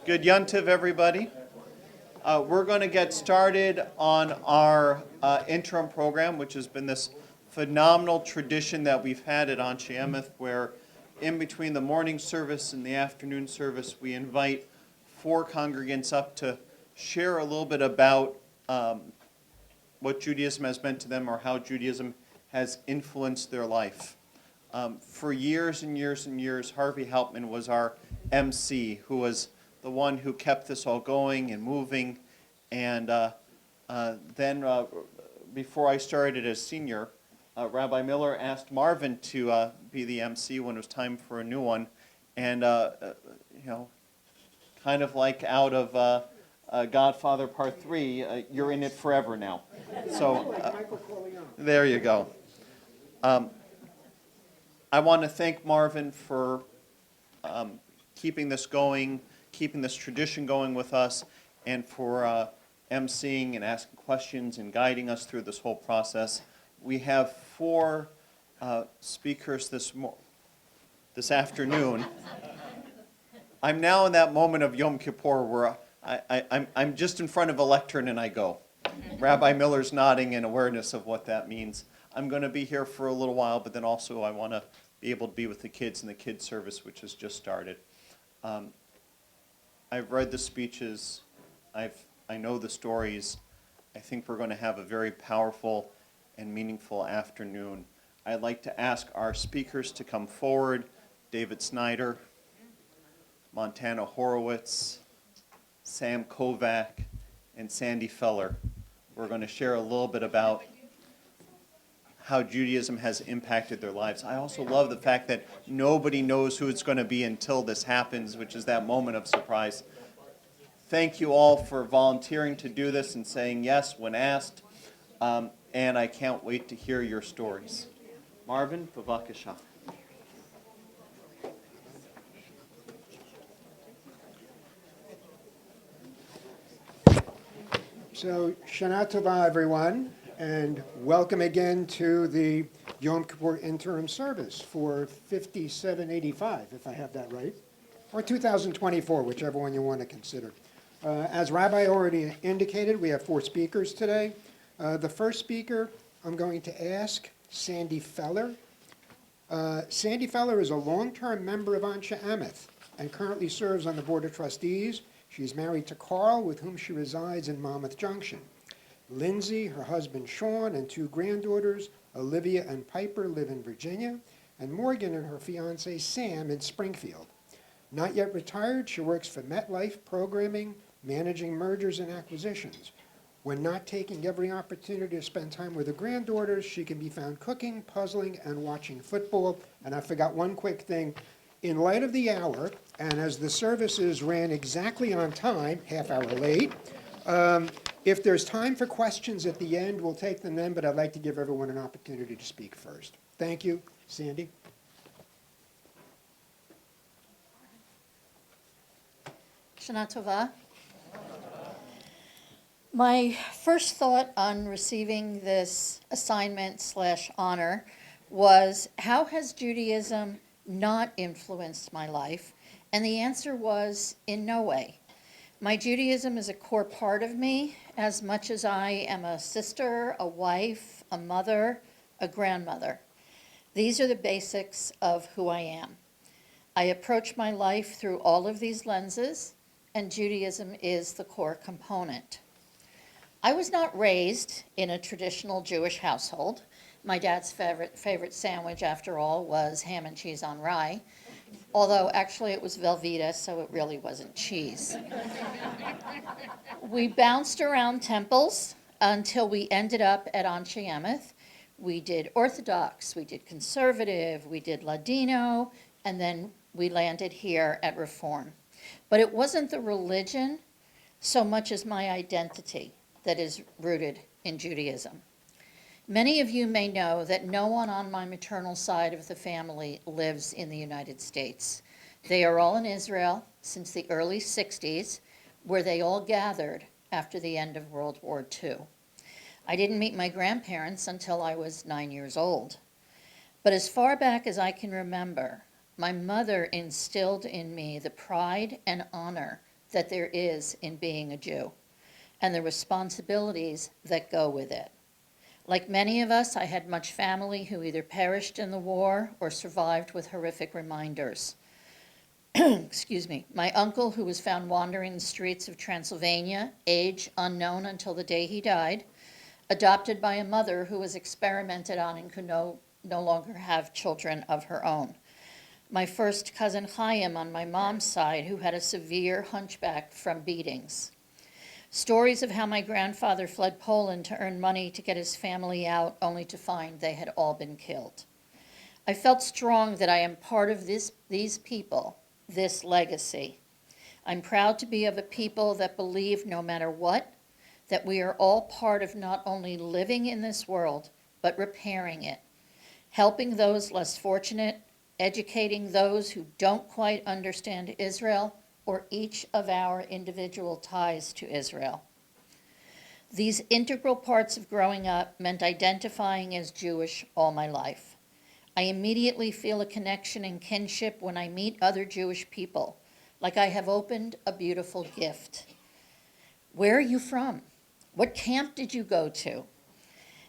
Good Yontiv, everybody. We're going to get started on our interim program, which has been this phenomenal tradition that we've had at Anshe Emeth, where in between the morning service and the afternoon service, we invite four congregants up to share a little bit about what Judaism has meant to them or how Judaism has influenced their life. For years and years and years, Harvey Hauptman was our MC, who was the one who kept this all going and moving. And then before I started as senior, Rabbi Miller asked Marvin to be the MC when it was time for a new one. And, kind of like out of Godfather Part 3, you're in it forever now. So there you go. I want to thank Marvin for keeping this going, keeping this tradition going with us, and for emceeing and asking questions and guiding us through this whole process. We have four speakers this afternoon. I'm now in that moment of Yom Kippur where I'm just in front of a lectern and I go. Rabbi Miller's nodding in awareness of what that means. I'm going to be here for a little while, but then also I want to be able to be with the kids in the kids service, which has just started. I've read the speeches. I know the stories. I think we're going to have a very powerful and meaningful afternoon. I'd like to ask our speakers to come forward. David Snyder, Montana Horowitz, Sam Kovac, and Sandy Feller. We're going to share a little bit about how Judaism has impacted their lives. I also love the fact that nobody knows who it's going to be until this happens, which is that moment of surprise. Thank you all for volunteering to do this and saying yes when asked, and I can't wait to hear your stories. Marvin, bavakasha. So, Shana Tova, everyone, and welcome again to the Yom Kippur interim service for 5785, if I have that right, or 2024, whichever one you want to consider. As Rabbi already indicated, we have four speakers today. The first speaker, I'm going to ask Sandy Feller. Sandy Feller is a long-term member of Anshe Emeth and currently serves on the Board of Trustees. She's married to Carl, with whom she resides in Monmouth Junction. Lindsay, her husband Sean, and two granddaughters, Olivia and Piper, live in Virginia, and Morgan and her fiancé Sam in Springfield. Not yet retired, she works for MetLife Programming, managing mergers and acquisitions. When not taking every opportunity to spend time with her granddaughters, she can be found cooking, puzzling, and watching football. And I forgot one quick thing. In light of the hour, and as the services ran exactly on time, half hour late, if there's time for questions at the end, we'll take them then, but I'd like to give everyone an opportunity to speak first. Thank you. Sandy? Shana Tova. My first thought on receiving this assignment/honor was, how has Judaism not influenced my life? And the answer was, in no way. My Judaism is a core part of me, as much as I am a sister, a wife, a mother, a grandmother. These are the basics of who I am. I approach my life through all of these lenses, and Judaism is the core component. I was not raised in a traditional Jewish household. My dad's favorite sandwich, after all, was ham and cheese on rye, although actually it was Velveeta, so it really wasn't cheese. We bounced around temples until we ended up at Anshe Emeth. We did Orthodox, we did Conservative, we did Ladino, and then we landed here at Reform. But it wasn't the religion so much as my identity that is rooted in Judaism. Many of you may know that no one on my maternal side of the family lives in the United States. They are all in Israel since the early 60s, where they all gathered after the end of World War II. I didn't meet my grandparents until I was 9 years old. But as far back as I can remember, my mother instilled in me the pride and honor that there is in being a Jew and the responsibilities that go with it. Like many of us, I had much family who either perished in the war or survived with horrific reminders. Excuse me. My uncle, who was found wandering the streets of Transylvania, age unknown until the day he died, adopted by a mother who was experimented on and could no longer have children of her own. My first cousin Chaim on my mom's side, who had a severe hunchback from beatings. Stories of how my grandfather fled Poland to earn money to get his family out, only to find they had all been killed. I felt strong that I am part of these people, this legacy. I'm proud to be of a people that believe no matter what, that we are all part of not only living in this world, but repairing it, helping those less fortunate, educating those who don't quite understand Israel or each of our individual ties to Israel. These integral parts of growing up meant identifying as Jewish all my life. I immediately feel a connection and kinship when I meet other Jewish people, like I have opened a beautiful gift. Where are you from? What camp did you go to?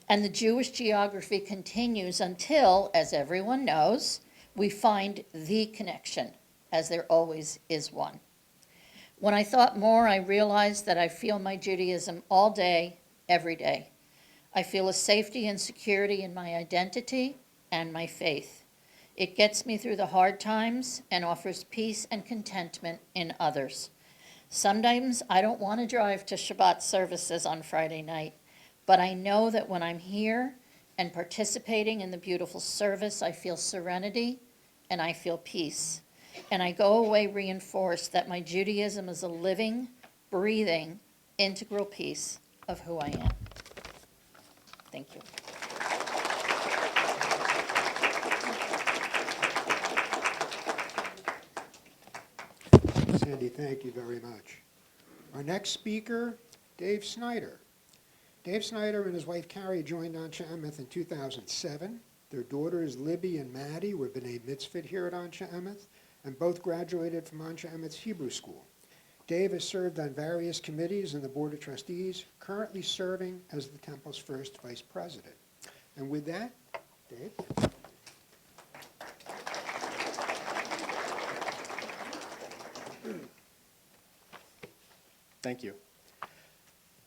And the Jewish geography continues until, as everyone knows, we find the connection, as there always is one. When I thought more, I realized that I feel my Judaism all day, every day. I feel a safety and security in my identity and my faith. It gets me through the hard times and offers peace and contentment in others. Sometimes I don't want to drive to Shabbat services on Friday night, but I know that when I'm here and participating in the beautiful service, I feel serenity and I feel peace. And I go away reinforced that my Judaism is a living, breathing, integral piece of who I am. Thank you. Sandy, thank you very much. Our next speaker, Dave Snyder. Dave Snyder and his wife Carrie joined Anshe Emeth in 2007. Their daughters Libby and Maddie were B'nai Mitzvot here at Anshe Emeth, and both graduated from Anshe Emeth's Hebrew School. Dave has served on various committees in the Board of Trustees, currently serving as the Temple's first vice president. And with that, Dave. Thank you.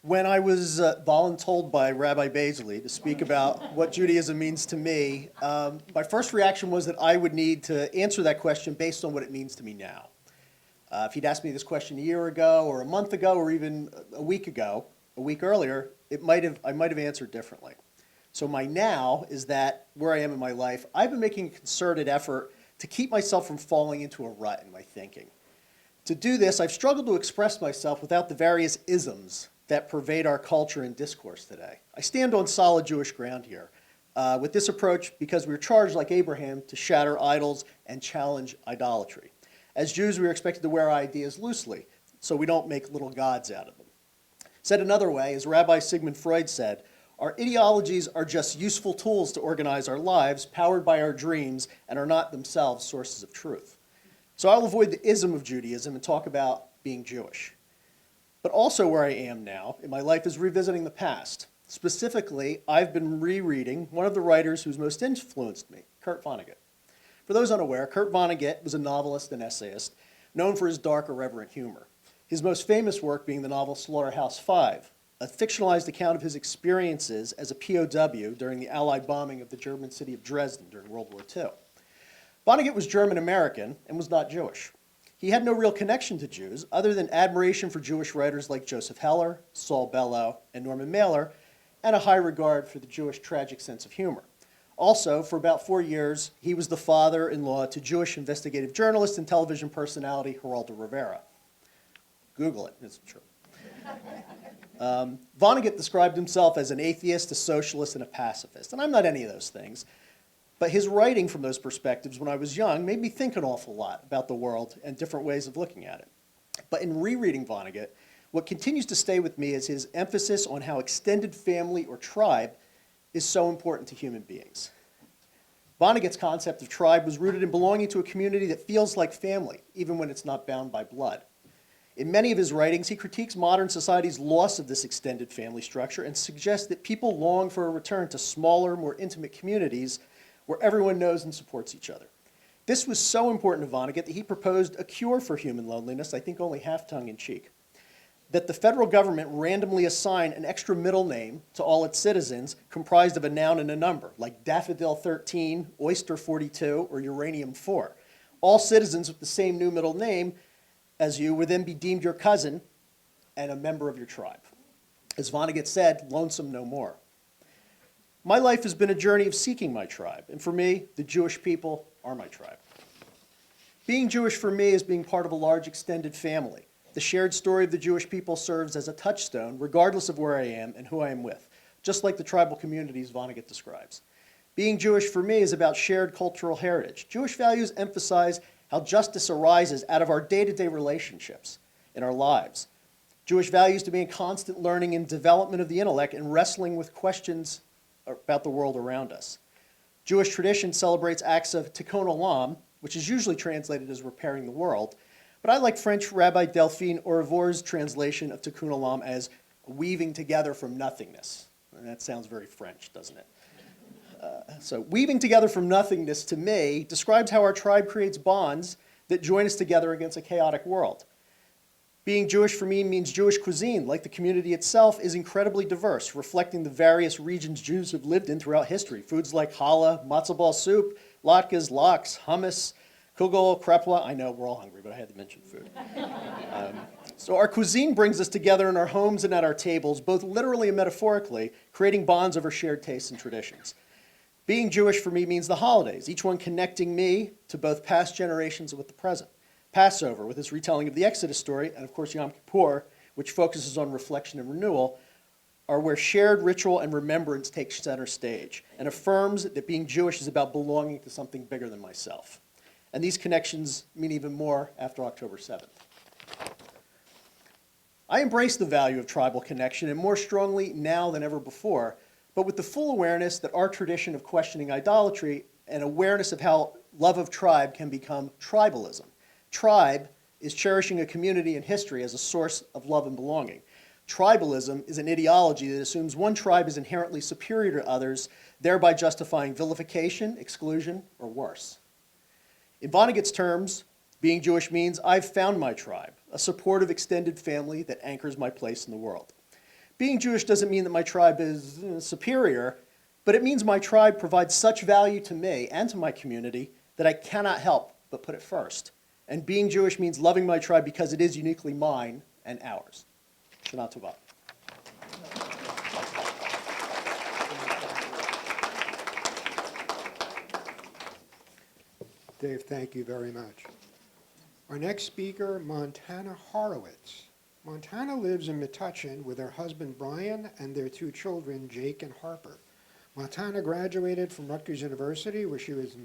When I was voluntold by Rabbi Baisley to speak about what Judaism means to me, my first reaction was that I would need to answer that question based on what it means to me now. If he'd asked me this question a year ago or a month ago or even a week ago, a week earlier, I might have answered differently. So my now is that where I am in my life, I've been making a concerted effort to keep myself from falling into a rut in my thinking. To do this, I've struggled to express myself without the various isms that pervade our culture and discourse today. I stand on solid Jewish ground here with this approach because we're charged, like Abraham, to shatter idols and challenge idolatry. As Jews, we are expected to wear our ideas loosely, so we don't make little gods out of them. Said another way, as Rabbi Sigmund Freud said, our ideologies are just useful tools to organize our lives, powered by our dreams, and are not themselves sources of truth. So I'll avoid the ism of Judaism and talk about being Jewish. But also where I am now in my life is revisiting the past. Specifically, I've been rereading one of the writers who's most influenced me, Kurt Vonnegut. For those unaware, Kurt Vonnegut was a novelist and essayist known for his dark, irreverent humor. His most famous work being the novel Slaughterhouse-Five, a fictionalized account of his experiences as a POW during the Allied bombing of the German city of Dresden during World War II. Vonnegut was German-American and was not Jewish. He had no real connection to Jews other than admiration for Jewish writers like Joseph Heller, Saul Bellow, and Norman Mailer, and a high regard for the Jewish tragic sense of humor. Also, for about 4 years, he was the father-in-law to Jewish investigative journalist and television personality Geraldo Rivera. Google it, it's true. Vonnegut described himself as an atheist, a socialist, and a pacifist, and I'm not any of those things. But his writing from those perspectives when I was young made me think an awful lot about the world and different ways of looking at it. But in rereading Vonnegut, what continues to stay with me is his emphasis on how extended family or tribe is so important to human beings. Vonnegut's concept of tribe was rooted in belonging to a community that feels like family, even when it's not bound by blood. In many of his writings, he critiques modern society's loss of this extended family structure and suggests that people long for a return to smaller, more intimate communities where everyone knows and supports each other. This was so important to Vonnegut that he proposed a cure for human loneliness, I think only half tongue-in-cheek, that the federal government randomly assign an extra middle name to all its citizens comprised of a noun and a number, like Daffodil 13, Oyster 42, or Uranium 4. All citizens with the same new middle name as you would then be deemed your cousin and a member of your tribe. As Vonnegut said, lonesome no more. My life has been a journey of seeking my tribe, and for me, the Jewish people are my tribe. Being Jewish for me is being part of a large extended family. The shared story of the Jewish people serves as a touchstone, regardless of where I am and who I am with, just like the tribal communities Vonnegut describes. Being Jewish for me is about shared cultural heritage. Jewish values emphasize how justice arises out of our day-to-day relationships in our lives. Jewish values to be in constant learning and development of the intellect and wrestling with questions about the world around us. Jewish tradition celebrates acts of tikkun olam, which is usually translated as repairing the world, but I like French Rabbi Delphine Aurivor's translation of tikkun olam as weaving together from nothingness. And that sounds very French, doesn't it? So weaving together from nothingness, to me, describes how our tribe creates bonds that join us together against a chaotic world. Being Jewish for me means Jewish cuisine, like the community itself, is incredibly diverse, reflecting the various regions Jews have lived in throughout history. Foods like challah, matzo ball soup, latkes, lox, hummus, kugel, krepla. I know we're all hungry, but I had to mention food. So our cuisine brings us together in our homes and at our tables, both literally and metaphorically, creating bonds over shared tastes and traditions. Being Jewish for me means the holidays, each one connecting me to both past generations and with the present. Passover, with its retelling of the Exodus story, and of course Yom Kippur, which focuses on reflection and renewal, are where shared ritual and remembrance takes center stage and affirms that being Jewish is about belonging to something bigger than myself. And these connections mean even more after October 7th. I embrace the value of tribal connection, and more strongly now than ever before, but with the full awareness that our tradition of questioning idolatry and awareness of how love of tribe can become tribalism. Tribe is cherishing a community and history as a source of love and belonging. Tribalism is an ideology that assumes one tribe is inherently superior to others, thereby justifying vilification, exclusion, or worse. In Vonnegut's terms, being Jewish means I've found my tribe, a supportive extended family that anchors my place in the world. Being Jewish doesn't mean that my tribe is superior, but it means my tribe provides such value to me and to my community that I cannot help but put it first. And being Jewish means loving my tribe because it is uniquely mine and ours. Shana Tova. Dave, thank you very much. Our next speaker, Montana Horowitz. Montana lives in Metuchen with her husband Brian and their two children, Jake and Harper. Montana graduated from Rutgers University, where she was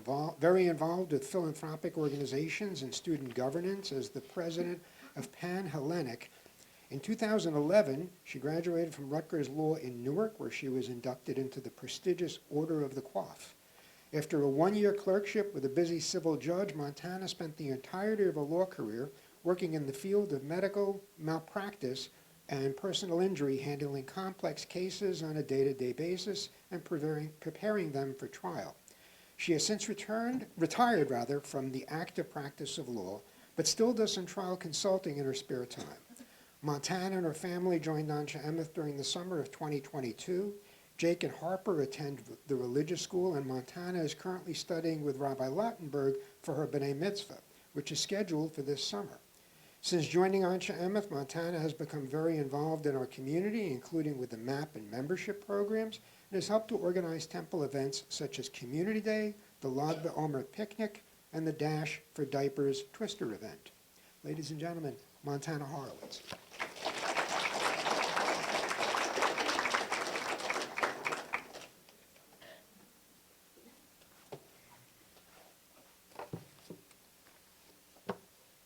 very involved with philanthropic organizations and student governance as the president of Pan Hellenic. In 2011, she graduated from Rutgers Law in Newark, where she was inducted into the prestigious Order of the Coif. After a one-year clerkship with a busy civil judge, Montana spent the entirety of her law career working in the field of medical malpractice and personal injury, handling complex cases on a day-to-day basis and preparing them for trial. She has since retired from the active practice of law, but still does some trial consulting in her spare time. Montana and her family joined Anshe Emeth during the summer of 2022. Jake and Harper attend the religious school, and Montana is currently studying with Rabbi Lattenberg for her B'nai Mitzvah, which is scheduled for this summer. Since joining Anshe Emeth, Montana has become very involved in our community, including with the MAP and membership programs, and has helped to organize temple events such as Community Day, the Lag BaOmer Picnic, and the Dash for Diapers Twister event. Ladies and gentlemen, Montana Horowitz.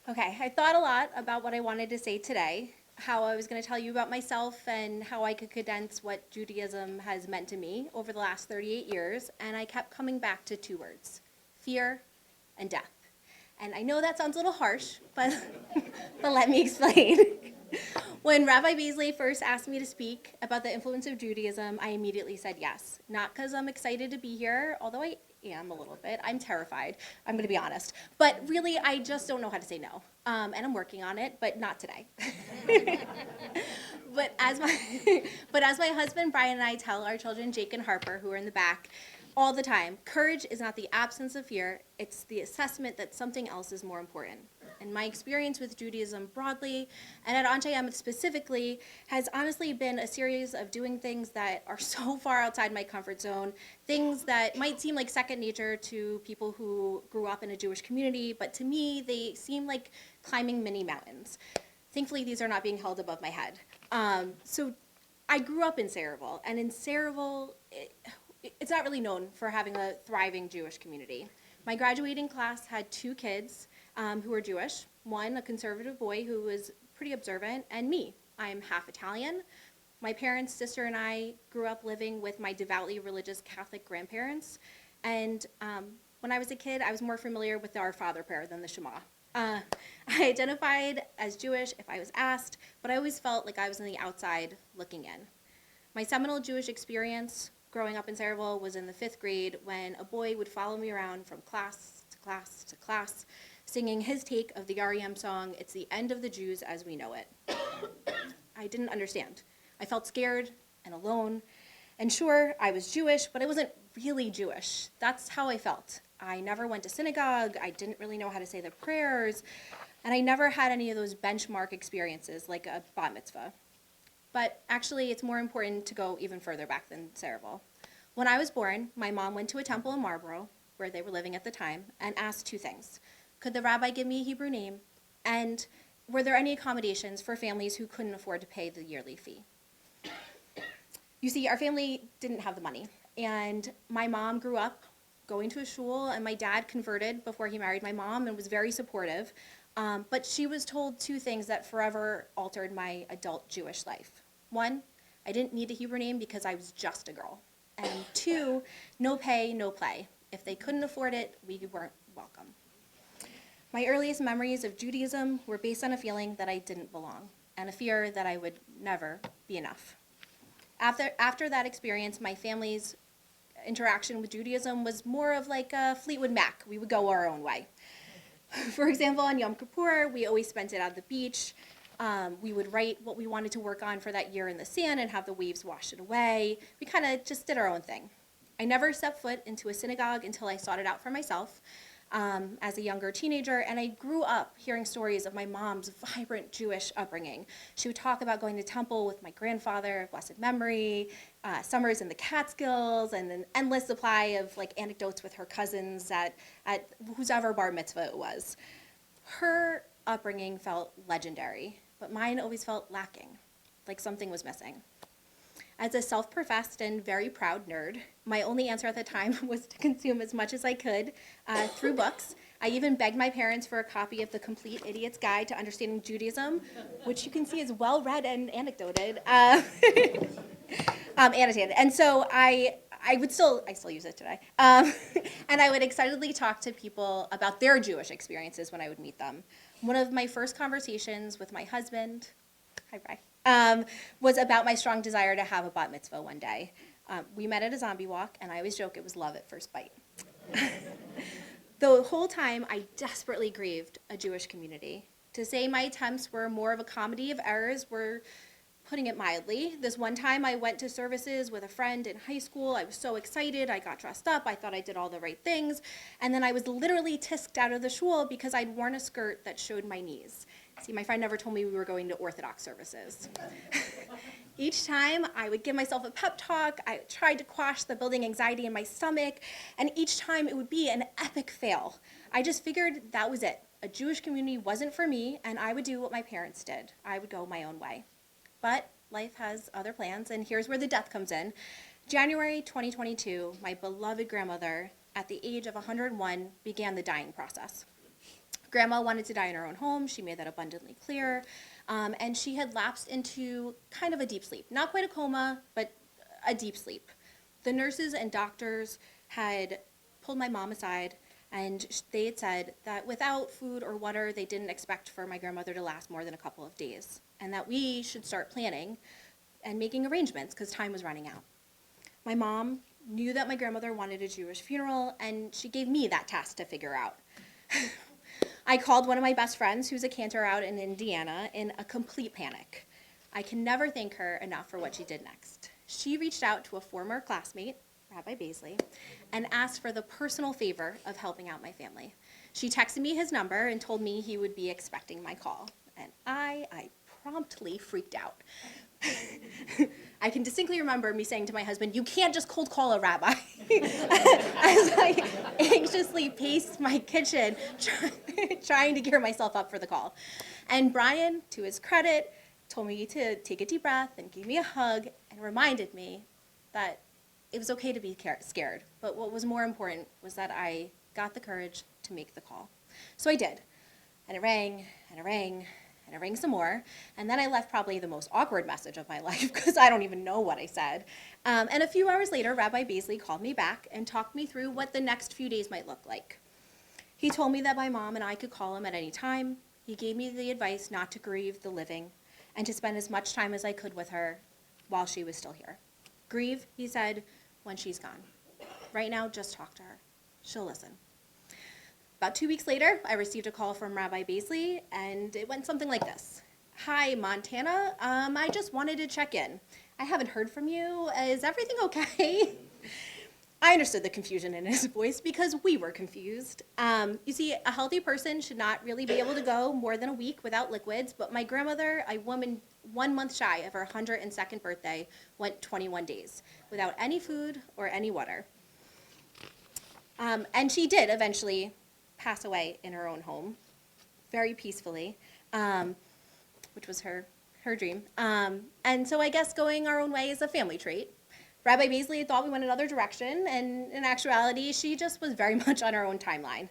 Okay, I thought a lot about what I wanted to say today, how I was going to tell you about myself and how I could condense what Judaism has meant to me over the last 38 years, and I kept coming back to two words: fear and death. And I know that sounds a little harsh, but, but let me explain. When Rabbi Beasley first asked me to speak about the influence of Judaism, I immediately said yes. Not because I'm excited to be here, although I am a little bit. I'm terrified, I'm gonna be honest. But really, I just don't know how to say no. And I'm working on it, but not today. But as my husband Brian and I tell our children Jake and Harper, who are in the back, all the time, courage is not the absence of fear, it's the assessment that something else is more important. And my experience with Judaism broadly, and at Anshe Emeth specifically, has honestly been a series of doing things that are so far outside my comfort zone, things that might seem like second nature to people who grew up in a Jewish community, but to me, they seem like climbing mini mountains. Thankfully, these are not being held above my head. So I grew up in Sayreville, and in Sayreville, it's not really known for having a thriving Jewish community. My graduating class had 2 kids who were Jewish, one a conservative boy who was pretty observant, and me. I'm half Italian. My parents, sister, and I grew up living with my devoutly religious Catholic grandparents, and when I was a kid, I was more familiar with the Our Father prayer than the Shema. I identified as Jewish if I was asked, but I always felt like I was on the outside looking in. My seminal Jewish experience growing up in Sayreville was in the 5th grade when a boy would follow me around from class to class to class, singing his take of the REM song, "It's the End of the Jews as We Know It." I didn't understand. I felt scared and alone. And sure, I was Jewish, but I wasn't really Jewish. That's how I felt. I never went to synagogue, I didn't really know how to say the prayers, and I never had any of those benchmark experiences like a bat mitzvah. But actually, it's more important to go even further back than Sayreville. When I was born, my mom went to a temple in Marlborough, where they were living at the time, and asked 2 things. Could the rabbi give me a Hebrew name? And were there any accommodations for families who couldn't afford to pay the yearly fee? You see, our family didn't have the money, and my mom grew up going to a shul, and my dad converted before he married my mom and was very supportive. But she was told 2 things that forever altered my adult Jewish life. 1, I didn't need a Hebrew name because I was just a girl. And 2, no pay, no play. If they couldn't afford it, we weren't welcome. My earliest memories of Judaism were based on a feeling that I didn't belong, and a fear that I would never be enough. After that experience, my family's interaction with Judaism was more of like a Fleetwood Mac. We would go our own way. For example, on Yom Kippur, we always spent it at the beach. We would write what we wanted to work on for that year in the sand and have the waves wash it away. We kind of just did our own thing. I never stepped foot into a synagogue until I sought it out for myself as a younger teenager, and I grew up hearing stories of my mom's vibrant Jewish upbringing. She would talk about going to temple with my grandfather of blessed memory, summers in the Catskills, and an endless supply of like anecdotes with her cousins at whoever bar mitzvah it was. Her upbringing felt legendary, but mine always felt lacking, like something was missing. As a self-professed and very proud nerd, my only answer at the time was to consume as much as I could through books. I even begged my parents for a copy of The Complete Idiot's Guide to Understanding Judaism, which you can see is well-read and anecdoted, annotated. And so I still use it today. And I would excitedly talk to people about their Jewish experiences when I would meet them. One of my first conversations with my husband, hi Bri, was about my strong desire to have a bat mitzvah one day. We met at a zombie walk, and I always joke it was love at first bite. The whole time, I desperately grieved a Jewish community. To say my attempts were more of a comedy of errors were putting it mildly. This one time I went to services with a friend in high school. I was so excited. I got dressed up. I thought I did all the right things. And then I was literally tisked out of the shul because I'd worn a skirt that showed my knees. See, my friend never told me we were going to Orthodox services. Each time I would give myself a pep talk. I tried to quash the building anxiety in my stomach. And each time it would be an epic fail. I just figured that was it. A Jewish community wasn't for me, and I would do what my parents did. I would go my own way. But life has other plans, and here's where the death comes in. January 2022, my beloved grandmother, at the age of 101, began the dying process. Grandma wanted to die in her own home. She made that abundantly clear. And she had lapsed into kind of a deep sleep. Not quite a coma, but a deep sleep. The nurses and doctors had pulled my mom aside And they had said that without food or water, they didn't expect for my grandmother to last more than a couple of days, and that we should start planning and making arrangements because time was running out. My mom knew that my grandmother wanted a Jewish funeral, and she gave me that task to figure out. I called one of my best friends, who's a cantor out in Indiana, in a complete panic. I can never thank her enough for what she did next. She reached out to a former classmate, Rabbi Baisley, and asked for the personal favor of helping out my family. She texted me his number and told me he would be expecting my call, and I promptly freaked out. I can distinctly remember me saying to my husband, "You can't just cold call a rabbi," as I anxiously paced my kitchen, trying to gear myself up for the call. And Brian, to his credit, told me to take a deep breath and gave me a hug and reminded me that it was okay to be scared. But what was more important was that I got the courage to make the call. So I did. And it rang, and it rang, and it rang some more. And then I left probably the most awkward message of my life because I don't even know what I said. And a few hours later, Rabbi Baisley called me back and talked me through what the next few days might look like. He told me that my mom and I could call him at any time. He gave me the advice not to grieve the living and to spend as much time as I could with her while she was still here. Grieve, he said, when she's gone. Right now, just talk to her. She'll listen. About 2 weeks later, I received a call from Rabbi Baisley, and it went something like this. "Hi, Montana. I just wanted to check in. I haven't heard from you. Is everything okay?" I understood the confusion in his voice because we were confused. You see, a healthy person should not really be able to go more than a week without liquids, but my grandmother, a woman 1 month shy of her 102nd birthday, went 21 days without any food or any water. And she did eventually pass away in her own home, very peacefully, which was her dream. And so I guess going our own way is a family trait. Rabbi Baisley thought we went another direction, and in actuality, she just was very much on her own timeline.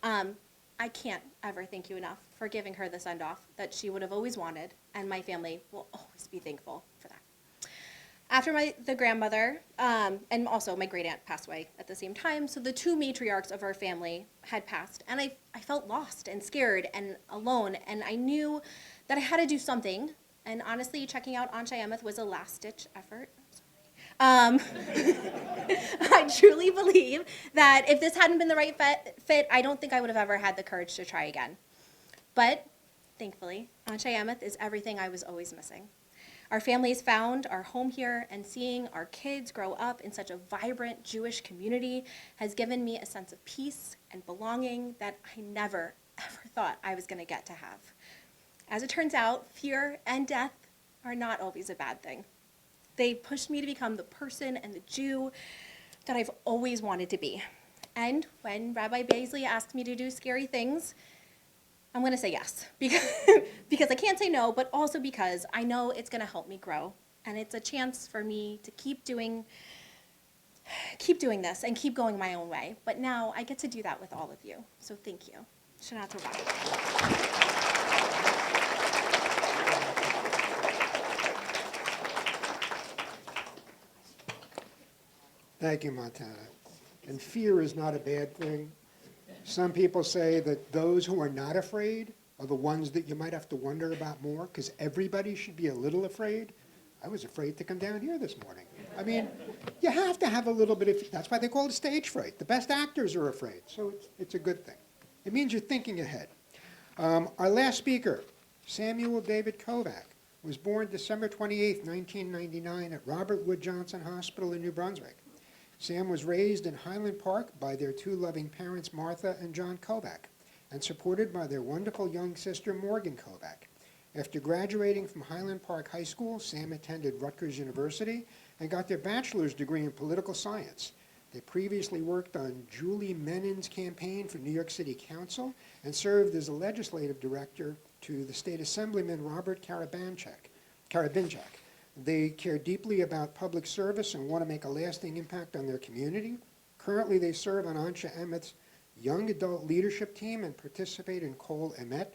I can't ever thank you enough for giving her the send-off that she would have always wanted, and my family will always be thankful for that. After the grandmother, and also my great aunt passed away at the same time, so the two matriarchs of our family had passed, and I felt lost and scared and alone, and I knew that I had to do something, and honestly, checking out Anshe Emeth was a last-ditch effort. I truly believe that if this hadn't been the right fit, I don't think I would have ever had the courage to try again. But thankfully, Anshe Emeth is everything I was always missing. Our families found our home here, and seeing our kids grow up in such a vibrant Jewish community has given me a sense of peace and belonging that I never, ever thought I was going to get to have. As it turns out, fear and death are not always a bad thing. They pushed me to become the person and the Jew that I've always wanted to be. And when Rabbi Baisley asked me to do scary things, I'm going to say yes, because I can't say no, but also because I know it's going to help me grow. And it's a chance for me to keep doing this and keep going my own way. But now I get to do that with all of you. So thank you. Shana Tova. Thank you, Montana. And fear is not a bad thing. Some people say that those who are not afraid are the ones that you might have to wonder about more, because everybody should be a little afraid. I was afraid to come down here this morning. I mean, you have to have a little bit of, that's why they call it stage fright. The best actors are afraid, so it's a good thing. It means you're thinking ahead. Our last speaker, Samuel David Kovac, was born December 28, 1999 at Robert Wood Johnson Hospital in New Brunswick. Sam was raised in Highland Park by their two loving parents, Martha and John Kovac, and supported by their wonderful young sister, Morgan Kovac. After graduating from Highland Park High School, Sam attended Rutgers University and got their bachelor's degree in political science. They previously worked on Julie Menin's campaign for New York City Council and served as a legislative director to the state assemblyman Robert Karabinchak. They care deeply about public service and want to make a lasting impact on their community. Currently, they serve on Anshe Emeth's young adult leadership team and participate in Kol Emet.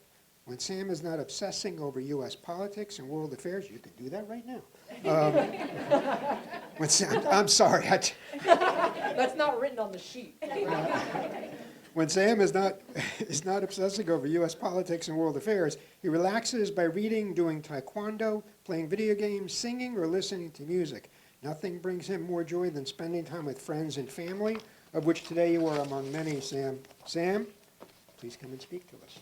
When Sam is not obsessing over U.S. politics and world affairs, you can do that right now. I'm sorry. That's not written on the sheet. When Sam is not, is not obsessing over U.S. politics and world affairs, he relaxes by reading, doing taekwondo, playing video games, singing, or listening to music. Nothing brings him more joy than spending time with friends and family, of which today you are among many, Sam. Sam, please come and speak to us.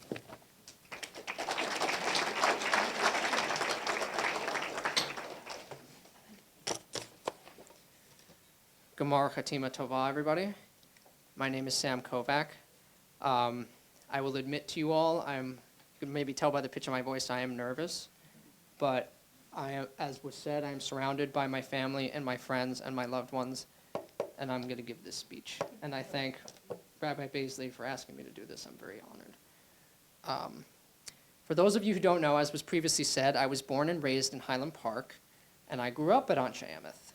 Gamar Khatima Tova, everybody. My name is Sam Kovac. I will admit to you all, you can maybe tell by the pitch of my voice, I am nervous. But I am, as was said, I am surrounded by my family and my friends and my loved ones, and I'm going to give this speech. And I thank Rabbi Baisley for asking me to do this. I'm very honored. For those of you who don't know, as was previously said, I was born and raised in Highland Park, and I grew up at Anshe Ameth.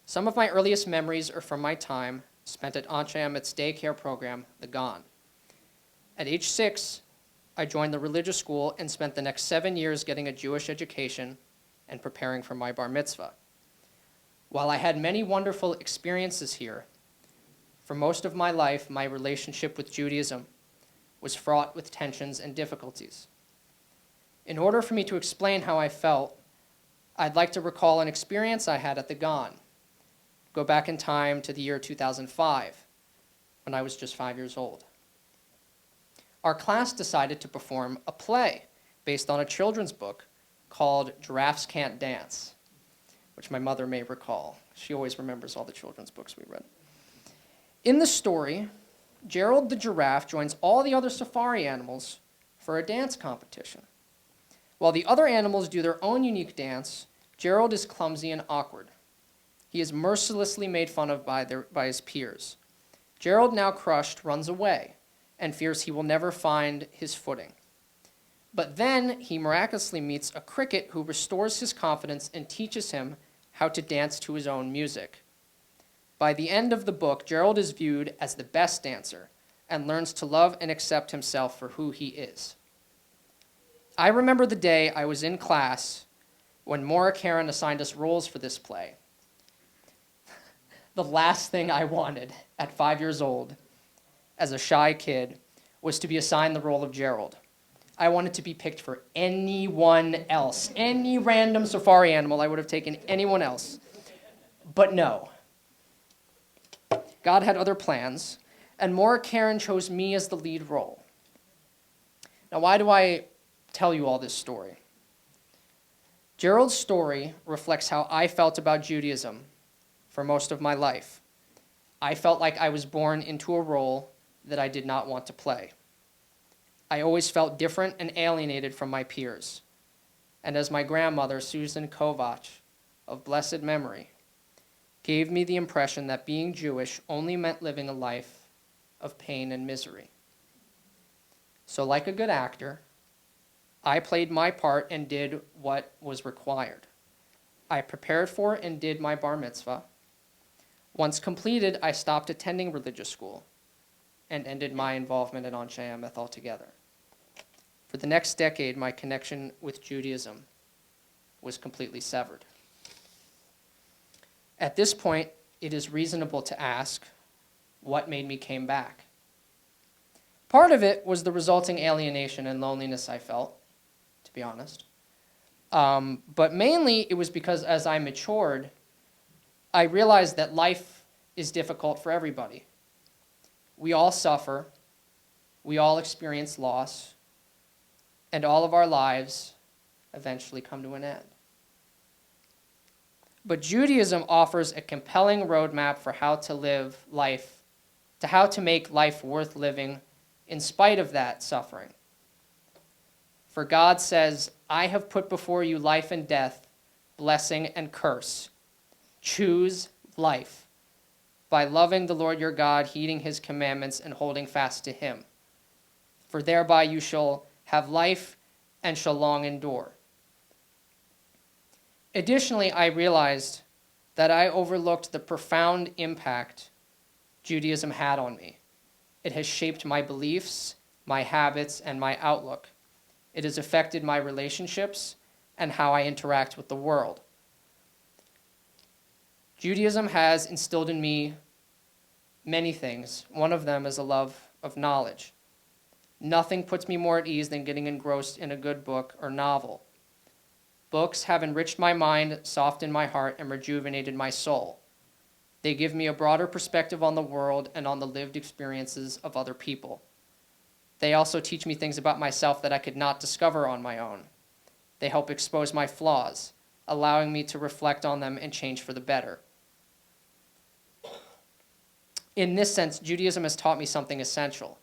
Some of my earliest memories are from my time spent at Anshe Ameth's daycare program, The Gone. At age 6, I joined the religious school and spent the next 7 years getting a Jewish education and preparing for my bar mitzvah. While I had many wonderful experiences here, for most of my life, my relationship with Judaism was fraught with tensions and difficulties. In order for me to explain how I felt, I'd like to recall an experience I had at the Gone. Go back in time to the year 2005, when I was just 5 years old. Our class decided to perform a play based on a children's book called Giraffes Can't Dance, which my mother may recall. She always remembers all the children's books we read. In the story, Gerald the giraffe joins all the other safari animals for a dance competition. While the other animals do their own unique dance, Gerald is clumsy and awkward. He is mercilessly made fun of by his peers. Gerald, now crushed, runs away and fears he will never find his footing. But then he miraculously meets a cricket who restores his confidence and teaches him how to dance to his own music. By the end of the book, Gerald is viewed as the best dancer and learns to love and accept himself for who he is. I remember the day I was in class when Maura Karen assigned us roles for this play. The last thing I wanted at 5 years old, as a shy kid, was to be assigned the role of Gerald. I wanted to be picked for anyone else. Any random safari animal, I would have taken anyone else. But no. God had other plans, and Maura Karen chose me as the lead role. Now, why do I tell you all this story? Gerald's story reflects how I felt about Judaism for most of my life. I felt like I was born into a role that I did not want to play. I always felt different and alienated from my peers. And as my grandmother, Susan Kovac, of blessed memory, gave me the impression that being Jewish only meant living a life of pain and misery. So like a good actor, I played my part and did what was required. I prepared for and did my bar mitzvah. Once completed, I stopped attending religious school and ended my involvement at Anshe Ameth altogether. For the next decade, my connection with Judaism was completely severed. At this point, it is reasonable to ask, what made me come back? Part of it was the resulting alienation and loneliness I felt, to be honest. But mainly it was because as I matured, I realized that life is difficult for everybody. We all suffer, we all experience loss, and all of our lives eventually come to an end. But Judaism offers a compelling roadmap for how to live life, to how to make life worth living in spite of that suffering. For God says, I have put before you life and death, blessing and curse. Choose life by loving the Lord your God, heeding his commandments, and holding fast to him. For thereby you shall have life and shall long endure. Additionally, I realized that I overlooked the profound impact Judaism had on me. It has shaped my beliefs, my habits, and my outlook. It has affected my relationships and how I interact with the world. Judaism has instilled in me many things. One of them is a love of knowledge. Nothing puts me more at ease than getting engrossed in a good book or novel. Books have enriched my mind, softened my heart, and rejuvenated my soul. They give me a broader perspective on the world and on the lived experiences of other people. They also teach me things about myself that I could not discover on my own. They help expose my flaws, allowing me to reflect on them and change for the better. In this sense, Judaism has taught me something essential.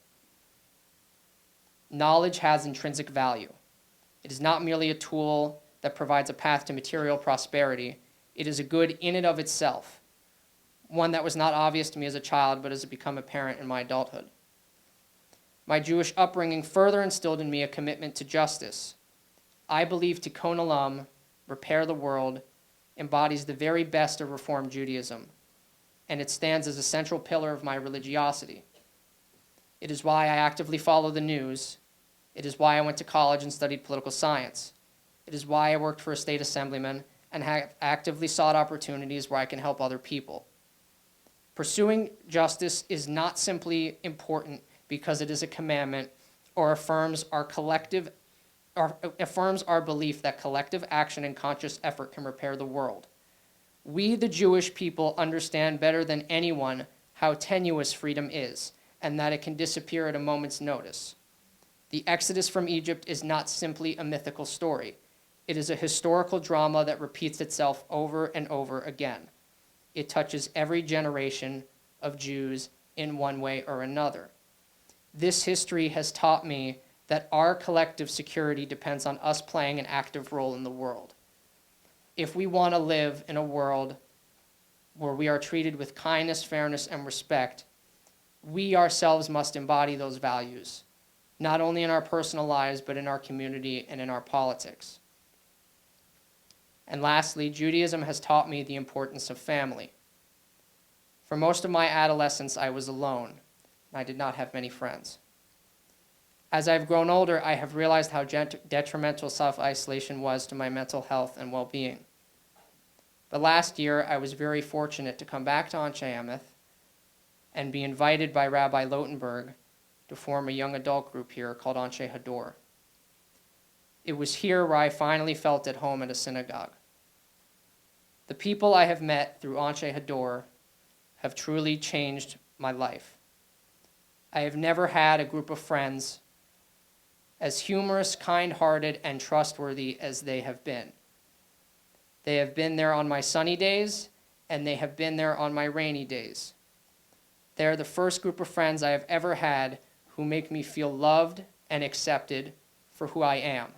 Knowledge has intrinsic value. It is not merely a tool that provides a path to material prosperity. It is a good in and of itself, one that was not obvious to me as a child, but has become apparent in my adulthood. My Jewish upbringing further instilled in me a commitment to justice. I believe tikkun olam, repair the world, embodies the very best of Reform Judaism, and it stands as a central pillar of my religiosity. It is why I actively follow the news. It is why I went to college and studied political science. It is why I worked for a state assemblyman and have actively sought opportunities where I can help other people. Pursuing justice is not simply important because it is a commandment or affirms our belief that collective action and conscious effort can repair the world. We, the Jewish people, understand better than anyone how tenuous freedom is, and that it can disappear at a moment's notice. The Exodus from Egypt is not simply a mythical story. It is a historical drama that repeats itself over and over again. It touches every generation of Jews in one way or another. This history has taught me that our collective security depends on us playing an active role in the world. If we want to live in a world where we are treated with kindness, fairness, and respect, we ourselves must embody those values, not only in our personal lives, but in our community and in our politics. And lastly, Judaism has taught me the importance of family. For most of my adolescence, I was alone, and I did not have many friends. As I've grown older, I have realized how detrimental self-isolation was to my mental health and well-being. But last year, I was very fortunate to come back to Anshe Ameth and be invited by Rabbi Lotenberg to form a young adult group here called Anshe Hador. It was here where I finally felt at home at a synagogue. The people I have met through Anshe Hador have truly changed my life. I have never had a group of friends as humorous, kind-hearted, and trustworthy as they have been. They have been there on my sunny days, and they have been there on my rainy days. They are the first group of friends I have ever had who make me feel loved and accepted for who I am.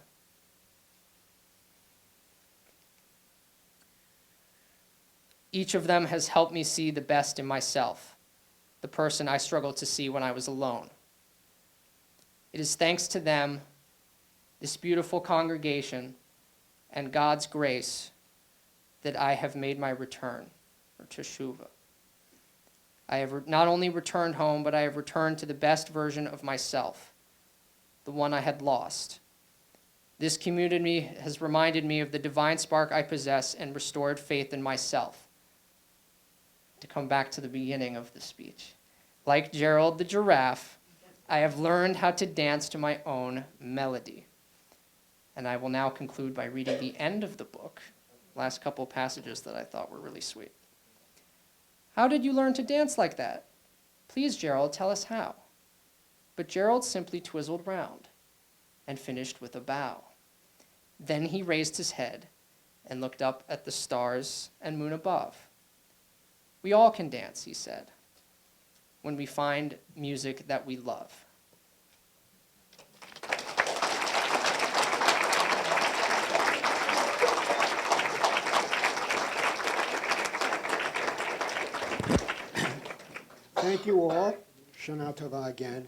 Each of them has helped me see the best in myself, the person I struggled to see when I was alone. It is thanks to them, this beautiful congregation, and God's grace that I have made my return, or teshuvah. I have not only returned home, but I have returned to the best version of myself, the one I had lost. This community has reminded me of the divine spark I possess and restored faith in myself. To come back to the beginning of the speech. Like Gerald the giraffe, I have learned how to dance to my own melody. And I will now conclude by reading the end of the book, last couple passages that I thought were really sweet. How did you learn to dance like that? Please, Gerald, tell us how. But Gerald simply twizzled round and finished with a bow. Then he raised his head and looked up at the stars and moon above. We all can dance, he said, when we find music that we love. Thank you all. Shana Tova again.